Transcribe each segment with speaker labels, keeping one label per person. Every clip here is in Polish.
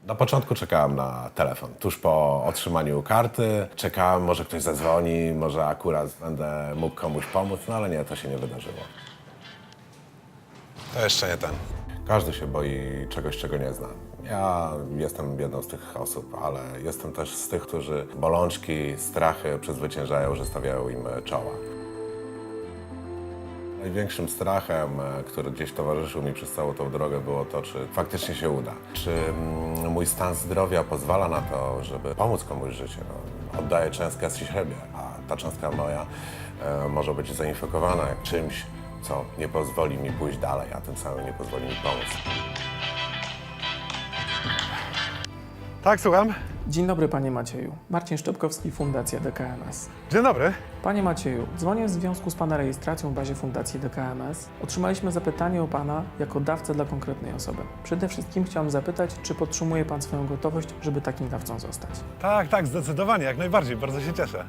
Speaker 1: Na początku czekałem na telefon. Tuż po otrzymaniu karty czekałem, może ktoś zadzwoni, może akurat będę mógł komuś pomóc, no ale nie, to się nie wydarzyło. To jeszcze nie ten. Każdy się boi czegoś, czego nie zna. Ja jestem jedną z tych osób, ale jestem też z tych, którzy bolączki, strachy przezwyciężają, że stawiają im czoła. Największym strachem, który gdzieś towarzyszył mi przez całą tą drogę, było to, czy faktycznie się uda. Czy mój stan zdrowia pozwala na to, żeby pomóc komuś w życiu. No, oddaję cząstkę z siebie, a ta cząstka moja może być zainfekowana czymś, co nie pozwoli mi pójść dalej, a tym samym nie pozwoli mi pomóc.
Speaker 2: Tak, słucham.
Speaker 3: Dzień dobry, panie Macieju. Marcin Szczepkowski, Fundacja DKMS.
Speaker 2: Dzień dobry.
Speaker 3: Panie Macieju, dzwonię w związku z pana rejestracją w bazie Fundacji DKMS. Otrzymaliśmy zapytanie o pana jako dawcę dla konkretnej osoby. Przede wszystkim chciałem zapytać, czy podtrzymuje pan swoją gotowość, żeby takim dawcą zostać?
Speaker 2: Tak, zdecydowanie, jak najbardziej, bardzo się cieszę.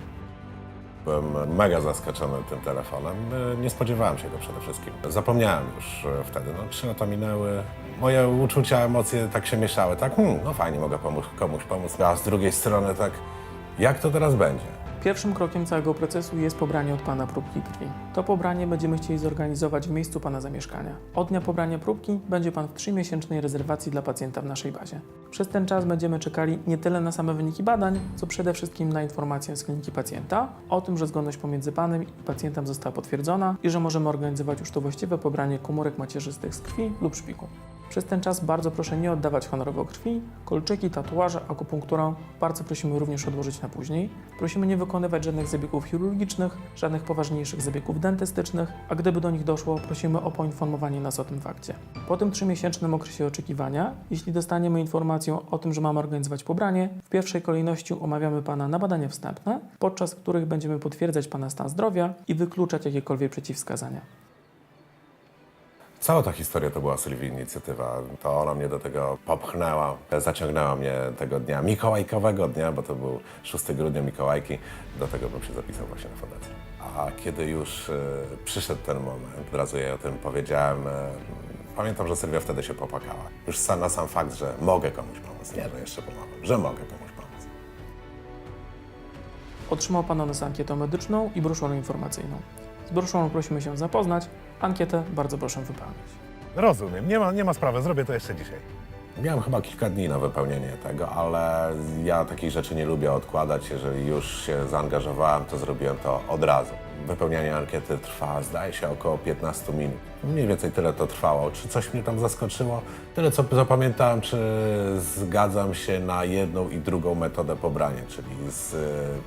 Speaker 1: Byłem mega zaskoczony tym telefonem. Nie spodziewałem się go przede wszystkim. Zapomniałem już wtedy. 3 lata minęły. Moje uczucia, emocje tak się mieszały. Tak, no fajnie, mogę komuś pomóc. A z drugiej strony tak, jak to teraz będzie?
Speaker 3: Pierwszym krokiem całego procesu jest pobranie od pana próbki krwi. To pobranie będziemy chcieli zorganizować w miejscu pana zamieszkania. Od dnia pobrania próbki będzie pan w 3-miesięcznej rezerwacji dla pacjenta w naszej bazie. Przez ten czas będziemy czekali nie tyle na same wyniki badań, co przede wszystkim na informację z kliniki pacjenta o tym, że zgodność pomiędzy panem i pacjentem została potwierdzona i że możemy organizować już to właściwe pobranie komórek macierzystych z krwi lub szpiku. Przez ten czas bardzo proszę nie oddawać honorowo krwi, kolczyki, tatuaże, akupunkturę bardzo prosimy również odłożyć na później. Prosimy nie wykonywać żadnych zabiegów chirurgicznych, żadnych poważniejszych zabiegów dentystycznych, a gdyby do nich doszło, prosimy o poinformowanie nas o tym fakcie. Po tym 3-miesięcznym okresie oczekiwania, jeśli dostaniemy informację o tym, że mamy organizować pobranie, w pierwszej kolejności umawiamy pana na badania wstępne, podczas których będziemy potwierdzać pana stan zdrowia i wykluczać jakiekolwiek przeciwwskazania.
Speaker 1: Cała ta historia to była Sylwii inicjatywa. To ona mnie do tego popchnęła, zaciągnęła mnie tego dnia, mikołajkowego dnia, bo to był 6 grudnia, Mikołajki. Do tego bym się zapisał właśnie na fundację. A kiedy już przyszedł ten moment, od razu jej o tym powiedziałem, pamiętam, że Sylwia wtedy się popłakała. Już na sam fakt, że mogę komuś pomóc, nie, że jeszcze pomogę, że mogę komuś pomóc.
Speaker 3: Otrzymał pan od nas ankietę medyczną i broszurę informacyjną. Z broszurą prosimy się zapoznać, ankietę bardzo proszę wypełnić.
Speaker 2: Rozumiem, nie ma sprawy, zrobię to jeszcze dzisiaj.
Speaker 1: Miałem chyba kilka dni na wypełnienie tego, ale ja takich rzeczy nie lubię odkładać. Jeżeli już się zaangażowałem, to zrobiłem to od razu. Wypełnianie ankiety trwa, zdaje się, około 15 minut. Mniej więcej tyle to trwało. Czy coś mnie tam zaskoczyło? Tyle, co zapamiętałem, czy zgadzam się na jedną i drugą metodę pobrania, czyli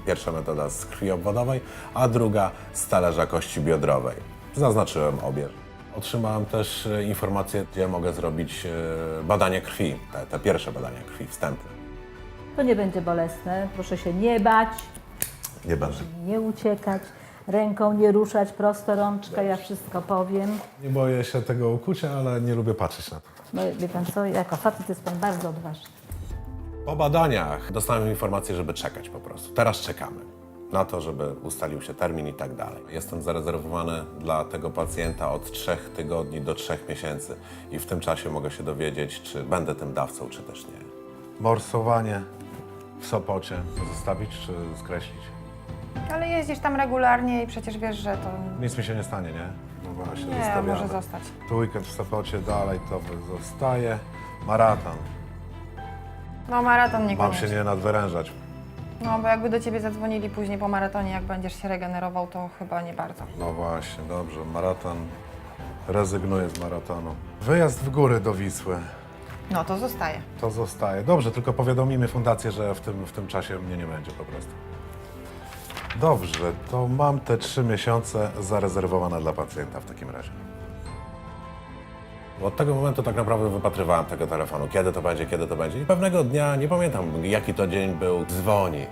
Speaker 1: pierwsza metoda z krwi obwodowej, a druga z talerza kości biodrowej. Zaznaczyłem obie. Otrzymałem też informację, gdzie mogę zrobić badanie krwi, te pierwsze badania krwi wstępne.
Speaker 4: To nie będzie bolesne, proszę się nie bać,
Speaker 1: Nie będę.
Speaker 4: nie uciekać, ręką nie ruszać, prosto rączka, ja wszystko powiem.
Speaker 1: Nie boję się tego ukucia, ale nie lubię patrzeć na to.
Speaker 4: No wie pan co, jako facet jest pan bardzo odważny.
Speaker 1: Po badaniach dostałem informację, żeby czekać po prostu. Teraz czekamy na to, żeby ustalił się termin i tak dalej. Jestem zarezerwowany dla tego pacjenta od 3 tygodni do 3 miesięcy i w tym czasie mogę się dowiedzieć, czy będę tym dawcą, czy też nie. Morsowanie w Sopocie zostawić, czy skreślić?
Speaker 5: Ale jeździsz tam regularnie i przecież wiesz, że to
Speaker 1: Nic mi się nie stanie, nie? No właśnie,
Speaker 5: nie
Speaker 1: zostawiamy.
Speaker 5: może zostać.
Speaker 1: Tu weekend w Sopocie, dalej to zostaje. Maraton.
Speaker 5: No maraton
Speaker 1: Mam
Speaker 5: niekoniecznie.
Speaker 1: się nie nadwyrężać.
Speaker 5: No bo jakby do ciebie zadzwonili później po maratonie, jak będziesz się regenerował, to chyba nie bardzo.
Speaker 1: No właśnie, dobrze. Maraton. Rezygnuję z maratonu. Wyjazd w góry do Wisły.
Speaker 5: No to zostaje.
Speaker 1: To zostaje. Dobrze, tylko powiadomimy fundację, że w tym czasie mnie nie będzie po prostu. Dobrze, to mam te 3 miesiące zarezerwowane dla pacjenta w takim razie. Od tego momentu tak naprawdę wypatrywałem tego telefonu, kiedy to będzie. I pewnego dnia, nie pamiętam jaki to dzień był, dzwoni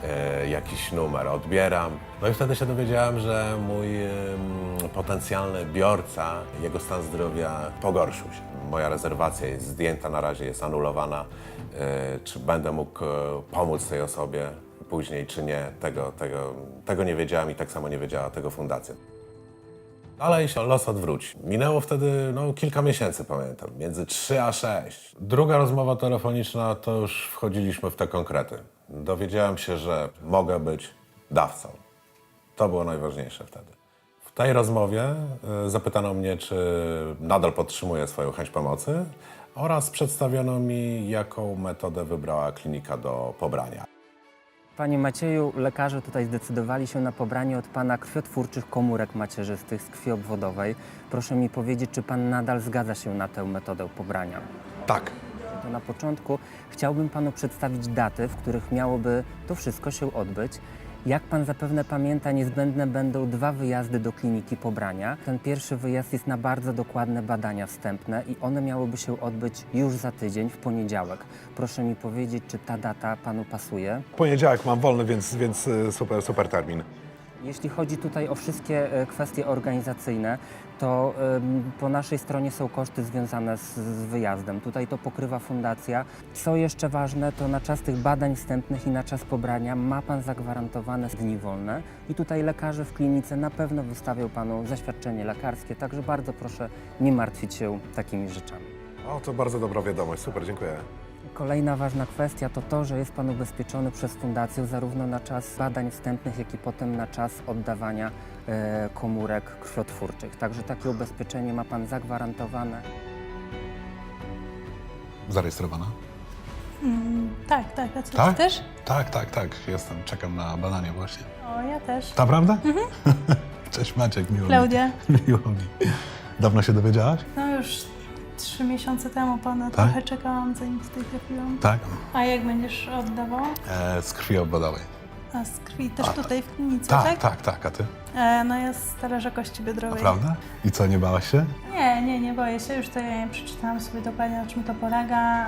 Speaker 1: jakiś numer, odbieram. No i wtedy się dowiedziałem, że mój potencjalny biorca, jego stan zdrowia pogorszył się. Moja rezerwacja jest zdjęta na razie, jest anulowana. Czy będę mógł pomóc tej osobie później, czy nie, tego nie wiedziałem i tak samo nie wiedziała tego fundacja. Dalej się los odwróci. Minęło wtedy kilka miesięcy, pamiętam, między 3 a 6. Druga rozmowa telefoniczna, to już wchodziliśmy w te konkrety. Dowiedziałem się, że mogę być dawcą. To było najważniejsze wtedy. W tej rozmowie zapytano mnie, czy nadal podtrzymuję swoją chęć pomocy oraz przedstawiono mi, jaką metodę wybrała klinika do pobrania.
Speaker 6: Panie Macieju, lekarze tutaj zdecydowali się na pobranie od Pana krwiotwórczych komórek macierzystych z krwi obwodowej. Proszę mi powiedzieć, czy Pan nadal zgadza się na tę metodę pobrania?
Speaker 2: Tak.
Speaker 6: To na początku chciałbym Panu przedstawić daty, w których miałoby to wszystko się odbyć. Jak Pan zapewne pamięta, niezbędne będą 2 wyjazdy do kliniki pobrania. Ten pierwszy wyjazd jest na bardzo dokładne badania wstępne i one miałyby się odbyć już za tydzień, w poniedziałek. Proszę mi powiedzieć, czy ta data Panu pasuje?
Speaker 2: Poniedziałek mam wolny, więc super termin.
Speaker 6: Jeśli chodzi tutaj o wszystkie kwestie organizacyjne, to po naszej stronie są koszty związane z wyjazdem. Tutaj to pokrywa fundacja. Co jeszcze ważne, to na czas tych badań wstępnych i na czas pobrania ma Pan zagwarantowane dni wolne i tutaj lekarze w klinice na pewno wystawią Panu zaświadczenie lekarskie, także bardzo proszę nie martwić się takimi rzeczami.
Speaker 2: O, to bardzo dobra wiadomość, super, dziękuję.
Speaker 6: Kolejna ważna kwestia to to, że jest Pan ubezpieczony przez fundację zarówno na czas badań wstępnych, jak i potem na czas oddawania komórek krwiotwórczych. Także takie ubezpieczenie ma Pan zagwarantowane.
Speaker 2: Zarejestrowana?
Speaker 7: Tak. A co,
Speaker 2: Tak?
Speaker 7: ty też?
Speaker 2: Tak, jestem, czekam na badanie właśnie.
Speaker 7: O, ja też.
Speaker 2: Naprawdę? Cześć Maciek, miło
Speaker 7: Klaudia.
Speaker 2: Miło mi. Dawno się dowiedziałaś?
Speaker 7: No już 3 miesiące temu pana trochę czekałam, zanim tutaj trafiłam.
Speaker 2: Tak.
Speaker 7: A jak będziesz oddawał?
Speaker 2: Z krwi obwodowej.
Speaker 7: A z krwi też tutaj w klinice, tak?
Speaker 2: Tak, a ty?
Speaker 7: No ja z talerza kości biodrowej.
Speaker 2: Naprawdę? I co, nie bałaś się?
Speaker 7: Nie boję się. Już tutaj przeczytałam sobie dokładnie, o czym to polega.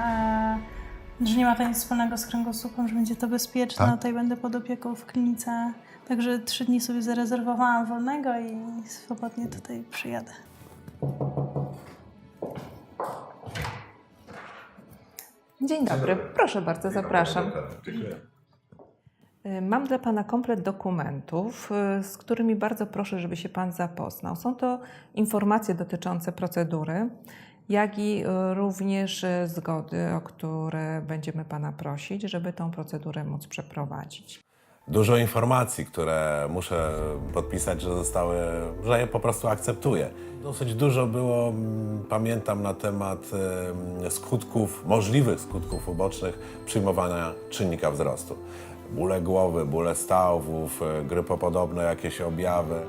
Speaker 7: Że nie ma to nic wspólnego z kręgosłupem, że będzie to bezpieczne.
Speaker 2: Tak?
Speaker 7: Tutaj będę pod opieką w klinice. Także 3 dni sobie zarezerwowałam wolnego i swobodnie tutaj przyjadę.
Speaker 8: Dzień dobry, proszę bardzo, zapraszam.
Speaker 2: Dziękuję.
Speaker 8: Mam dla Pana komplet dokumentów, z którymi bardzo proszę, żeby się Pan zapoznał. Są to informacje dotyczące procedury, jak i również zgody, o które będziemy Pana prosić, żeby tą procedurę móc przeprowadzić.
Speaker 1: Dużo informacji, które muszę podpisać, że je po prostu akceptuję. Dosyć dużo było, pamiętam, na temat możliwych skutków ubocznych przyjmowania czynnika wzrostu. Bóle głowy, bóle stawów, grypopodobne jakieś objawy.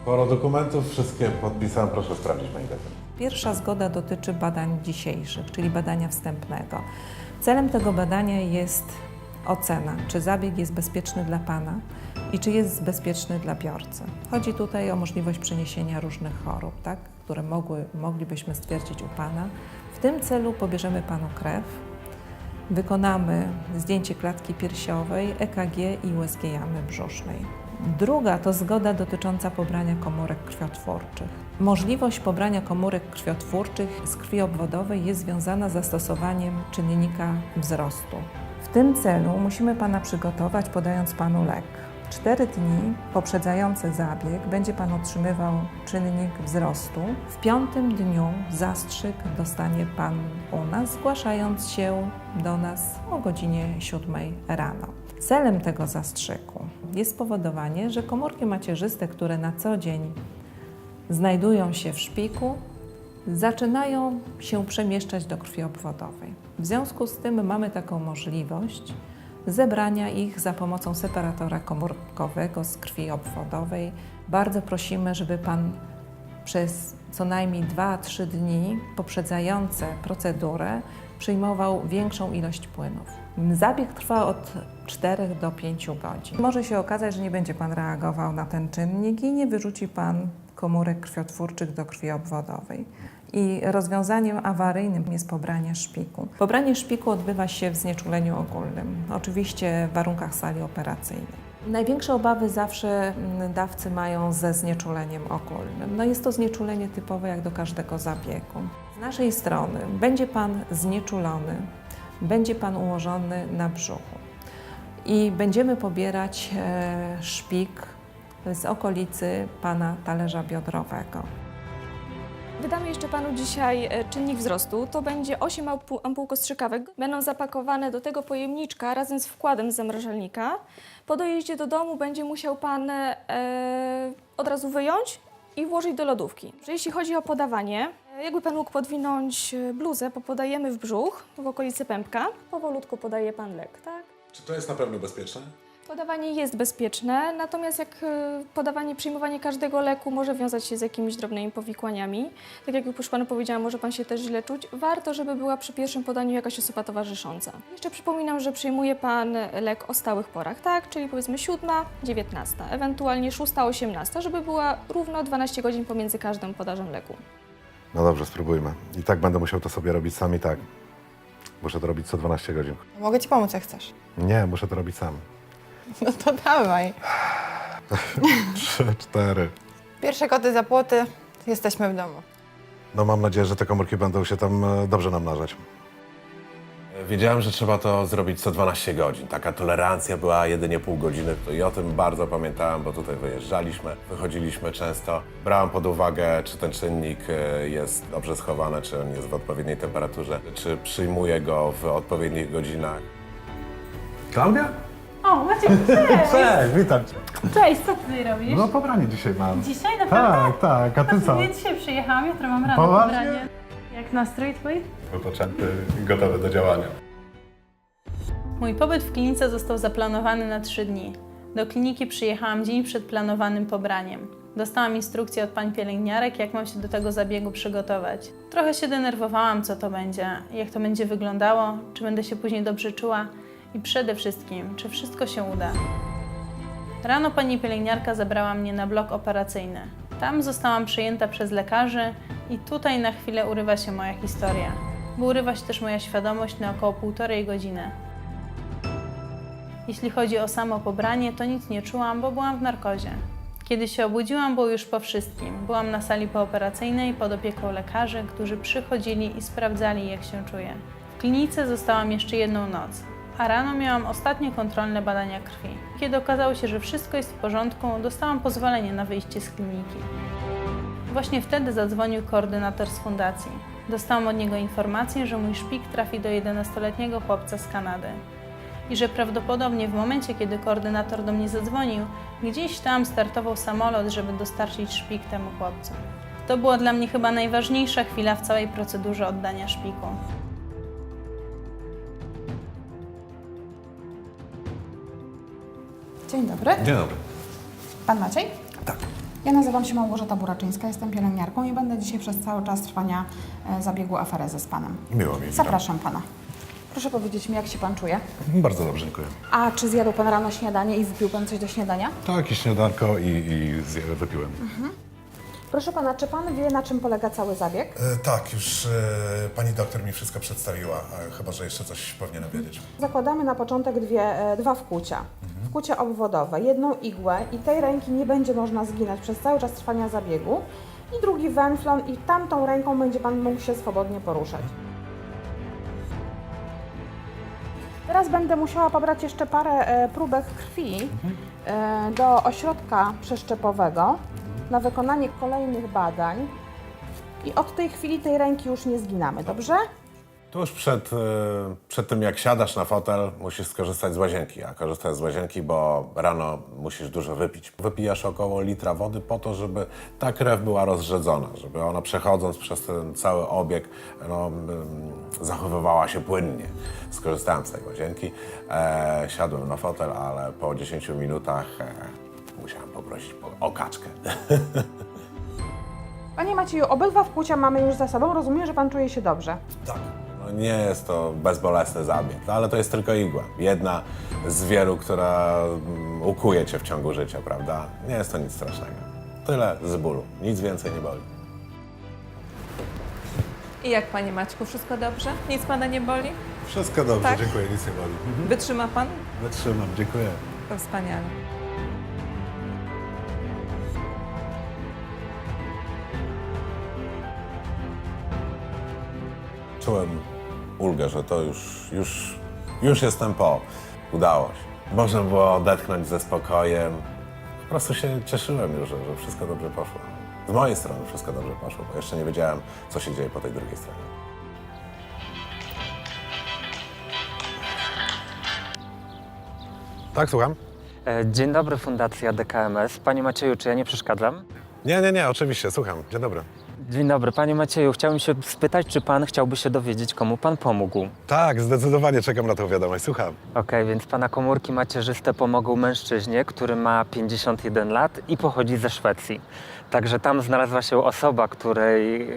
Speaker 1: Sporo dokumentów, wszystkie podpisałem, proszę sprawdzić moim gazetę.
Speaker 8: Pierwsza zgoda dotyczy badań dzisiejszych, czyli badania wstępnego. Celem tego badania jest ocena, czy zabieg jest bezpieczny dla Pana i czy jest bezpieczny dla biorcy. Chodzi tutaj o możliwość przeniesienia różnych chorób, tak, które moglibyśmy stwierdzić u Pana. W tym celu pobierzemy Panu krew, wykonamy zdjęcie klatki piersiowej, EKG i USG jamy brzusznej. Druga to zgoda dotycząca pobrania komórek krwiotwórczych. Możliwość pobrania komórek krwiotwórczych z krwi obwodowej jest związana z zastosowaniem czynnika wzrostu. W tym celu musimy Pana przygotować, podając Panu lek. 4 dni poprzedzające zabieg będzie Pan otrzymywał czynnik wzrostu. W 5. dniu zastrzyk dostanie Pan u nas, zgłaszając się do nas o godzinie 7 rano. Celem tego zastrzyku jest spowodowanie, że komórki macierzyste, które na co dzień znajdują się w szpiku, zaczynają się przemieszczać do krwi obwodowej. W związku z tym mamy taką możliwość zebrania ich za pomocą separatora komórkowego z krwi obwodowej. Bardzo prosimy, żeby Pan przez co najmniej 2-3 dni poprzedzające procedurę przyjmował większą ilość płynów. Zabieg trwa od 4 do 5 godzin. Może się okazać, że nie będzie Pan reagował na ten czynnik i nie wyrzuci Pan komórek krwiotwórczych do krwi obwodowej. I rozwiązaniem awaryjnym jest pobranie szpiku. Pobranie szpiku odbywa się w znieczuleniu ogólnym, oczywiście w warunkach sali operacyjnej. Największe obawy zawsze dawcy mają ze znieczuleniem ogólnym. No jest to znieczulenie typowe jak do każdego zabiegu. Z naszej strony będzie Pan znieczulony, będzie Pan ułożony na brzuchu i będziemy pobierać szpik z okolicy pana talerza biodrowego.
Speaker 9: Wydamy jeszcze Panu dzisiaj czynnik wzrostu. To będzie 8 ampuł kostrzykawek. Będą zapakowane do tego pojemniczka razem z wkładem z zamrażalnika. Po dojeździe do domu będzie musiał Pan od razu wyjąć i włożyć do lodówki. Że jeśli chodzi o podawanie, jakby Pan mógł podwinąć bluzę, bo podajemy w brzuch, w okolicy pępka. Powolutku podaje Pan lek, tak?
Speaker 2: Czy to jest na pewno bezpieczne?
Speaker 9: Podawanie jest bezpieczne, natomiast przyjmowanie każdego leku może wiązać się z jakimiś drobnymi powikłaniami. Tak jak już Panu powiedziałam, może Pan się też źle czuć. Warto, żeby była przy pierwszym podaniu jakaś osoba towarzysząca. Jeszcze przypominam, że przyjmuje Pan lek o stałych porach, tak? Czyli powiedzmy 7, 19, ewentualnie 6, 18, żeby była równo 12 godzin pomiędzy każdym podażem leku.
Speaker 2: No dobrze, spróbujmy. I tak będę musiał to sobie robić sam i tak. Muszę to robić co 12 godzin.
Speaker 5: Mogę Ci pomóc, jak chcesz.
Speaker 2: Nie, muszę to robić sam.
Speaker 5: No to dawaj.
Speaker 2: 3, 4.
Speaker 5: Pierwsze koty za płoty, jesteśmy w domu.
Speaker 2: No mam nadzieję, że te komórki będą się tam dobrze namnażać.
Speaker 1: Wiedziałem, że trzeba to zrobić co 12 godzin. Taka tolerancja była jedynie pół godziny. I o tym bardzo pamiętałem, bo tutaj wyjeżdżaliśmy, wychodziliśmy często. Brałem pod uwagę, czy ten czynnik jest dobrze schowany, czy on jest w odpowiedniej temperaturze, czy przyjmuję go w odpowiednich godzinach.
Speaker 2: Klaudia?
Speaker 7: O, Maciek, cześć!
Speaker 2: Cześć, witam cię.
Speaker 7: Cześć, co ty tutaj robisz?
Speaker 2: No pobranie dzisiaj mam.
Speaker 7: Dzisiaj naprawdę?
Speaker 2: Tak, a ty co?
Speaker 7: Ja dzisiaj przyjechałam, jutro mam rano
Speaker 2: Poważnie?
Speaker 7: pobranie. Jak nastrój twój?
Speaker 2: Wypoczęty i gotowy do działania.
Speaker 7: Mój pobyt w klinice został zaplanowany na 3 dni. Do kliniki przyjechałam dzień przed planowanym pobraniem. Dostałam instrukcję od pań pielęgniarek, jak mam się do tego zabiegu przygotować. Trochę się denerwowałam, co to będzie, jak to będzie wyglądało, czy będę się później dobrze czuła i przede wszystkim, czy wszystko się uda. Rano pani pielęgniarka zabrała mnie na blok operacyjny. Tam zostałam przyjęta przez lekarzy i tutaj na chwilę urywa się moja historia. Bo urywa się też moja świadomość na około 1,5 godziny. Jeśli chodzi o samo pobranie, to nic nie czułam, bo byłam w narkozie. Kiedy się obudziłam, było już po wszystkim. Byłam na sali pooperacyjnej pod opieką lekarzy, którzy przychodzili i sprawdzali, jak się czuję. W klinice zostałam jeszcze 1 noc, a rano miałam ostatnie kontrolne badania krwi. Kiedy okazało się, że wszystko jest w porządku, dostałam pozwolenie na wyjście z kliniki. Właśnie wtedy zadzwonił koordynator z fundacji. Dostałam od niego informację, że mój szpik trafi do 11-letniego chłopca z Kanady. I że prawdopodobnie w momencie, kiedy koordynator do mnie zadzwonił, gdzieś tam startował samolot, żeby dostarczyć szpik temu chłopcu. To była dla mnie chyba najważniejsza chwila w całej procedurze oddania szpiku.
Speaker 10: Dzień dobry.
Speaker 2: Dzień dobry.
Speaker 10: Pan Maciej?
Speaker 2: Tak.
Speaker 10: Ja nazywam się Małgorzata Buraczyńska, jestem pielęgniarką i będę dzisiaj przez cały czas trwania zabiegu aferezy z Panem.
Speaker 2: Miło mi. witam.
Speaker 10: Zapraszam Pana. Proszę powiedzieć mi, jak się Pan czuje?
Speaker 2: Bardzo dobrze, dziękuję.
Speaker 10: A czy zjadł Pan rano śniadanie i wypił Pan coś do śniadania?
Speaker 2: Tak, i śniadanko i wypiłem.
Speaker 10: Proszę Pana, czy Pan wie, na czym polega cały zabieg?
Speaker 2: Tak, już pani doktor mi wszystko przedstawiła, chyba że jeszcze coś powinienem wiedzieć.
Speaker 10: Zakładamy na początek dwa wkłucia. Wkłucie obwodowe, 1 igłę i tej ręki nie będzie można zginać przez cały czas trwania zabiegu i drugi wenflon i tamtą ręką będzie Pan mógł się swobodnie poruszać. Teraz będę musiała pobrać jeszcze parę próbek krwi do ośrodka przeszczepowego na wykonanie kolejnych badań i od tej chwili tej ręki już nie zginamy, dobrze?
Speaker 1: Tuż przed tym, jak siadasz na fotel, musisz skorzystać z łazienki. A korzystaj z łazienki, bo rano musisz dużo wypić. Wypijasz około litra wody po to, żeby ta krew była rozrzedzona, żeby ona przechodząc przez ten cały obieg zachowywała się płynnie. Skorzystałem z tej łazienki, siadłem na fotel, ale po 10 minutach musiałem poprosić o kaczkę.
Speaker 10: Panie Macieju, obydwa wkłucia mamy już za sobą. Rozumiem, że Pan czuje się dobrze.
Speaker 1: Tak. No nie jest to bezbolesny zabieg, ale to jest tylko igła. Jedna z wielu, która ukuje cię w ciągu życia, prawda? Nie jest to nic strasznego. Tyle z bólu. Nic więcej nie boli.
Speaker 8: I jak Panie Maćku, wszystko dobrze? Nic Pana nie boli?
Speaker 2: Wszystko dobrze,
Speaker 8: Tak?
Speaker 2: dziękuję, nic nie boli.
Speaker 8: Wytrzyma Pan?
Speaker 2: Wytrzymam, dziękuję.
Speaker 8: To wspaniale.
Speaker 1: Czułem ulgę, że to już jestem po. Udało się. Można było odetchnąć ze spokojem. prostu się cieszyłem już, że wszystko dobrze poszło. Z mojej strony wszystko dobrze poszło, bo jeszcze nie wiedziałem, co się dzieje po tej drugiej stronie.
Speaker 2: Tak, słucham?
Speaker 6: Dzień dobry, Fundacja DKMS. Panie Macieju, czy ja nie przeszkadzam?
Speaker 2: Nie, oczywiście, słucham. Dzień dobry.
Speaker 6: Dzień dobry, panie Macieju. Chciałem się spytać, czy pan chciałby się dowiedzieć, komu pan pomógł?
Speaker 2: Tak, zdecydowanie czekam na tę wiadomość, słucham.
Speaker 6: Okej, więc pana komórki macierzyste pomogą mężczyźnie, który ma 51 lat i pochodzi ze Szwecji. Także tam znalazła się osoba,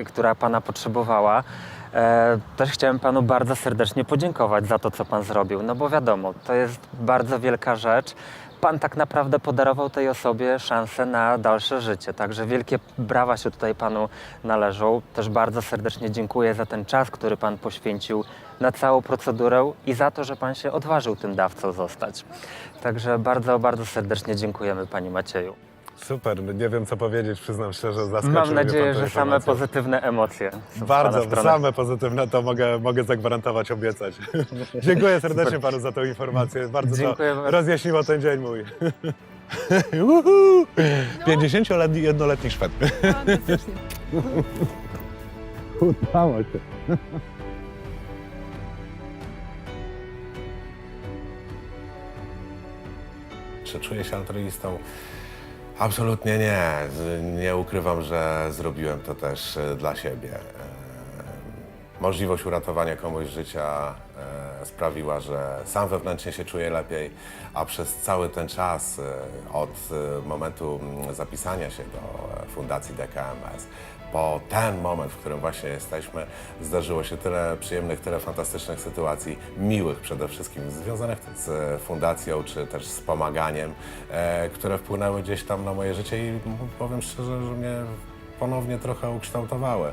Speaker 6: która pana potrzebowała. Też chciałem panu bardzo serdecznie podziękować za to, co pan zrobił, no bo wiadomo, to jest bardzo wielka rzecz. Pan tak naprawdę podarował tej osobie szansę na dalsze życie, także wielkie brawa się tutaj panu należą. Też bardzo serdecznie dziękuję za ten czas, który pan poświęcił na całą procedurę i za to, że pan się odważył tym dawcą zostać. Także bardzo, bardzo serdecznie dziękujemy, panie Macieju.
Speaker 2: Super, no nie wiem co powiedzieć, przyznam szczerze, zaskoczył
Speaker 6: Mam
Speaker 2: mnie
Speaker 6: nadzieję,
Speaker 2: pan tą
Speaker 6: że same
Speaker 2: informacją.
Speaker 6: pozytywne emocje są z pana
Speaker 2: Bardzo,
Speaker 6: strony.
Speaker 2: same pozytywne to mogę zagwarantować, obiecać. Dziękuję serdecznie panu za tę informację, bardzo
Speaker 6: Dziękuję
Speaker 2: to
Speaker 6: bardzo.
Speaker 2: rozjaśniło ten dzień mój. 51-letni Szwed. Udało się.
Speaker 1: Czy czuję się altruistą? Absolutnie nie. Nie ukrywam, że zrobiłem to też dla siebie. Możliwość uratowania komuś życia sprawiła, że sam wewnętrznie się czuję lepiej, a przez cały ten czas od momentu zapisania się do Fundacji DKMS po ten moment, w którym właśnie jesteśmy, zdarzyło się tyle przyjemnych, tyle fantastycznych sytuacji, miłych przede wszystkim, związanych z fundacją, czy też z pomaganiem, które wpłynęły gdzieś tam na moje życie i powiem szczerze, że mnie ponownie trochę ukształtowały.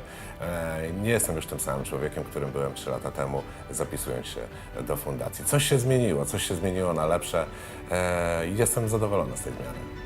Speaker 1: Nie jestem już tym samym człowiekiem, którym byłem 3 lata temu, zapisując się do fundacji. Coś się zmieniło na lepsze i jestem zadowolony z tej zmiany.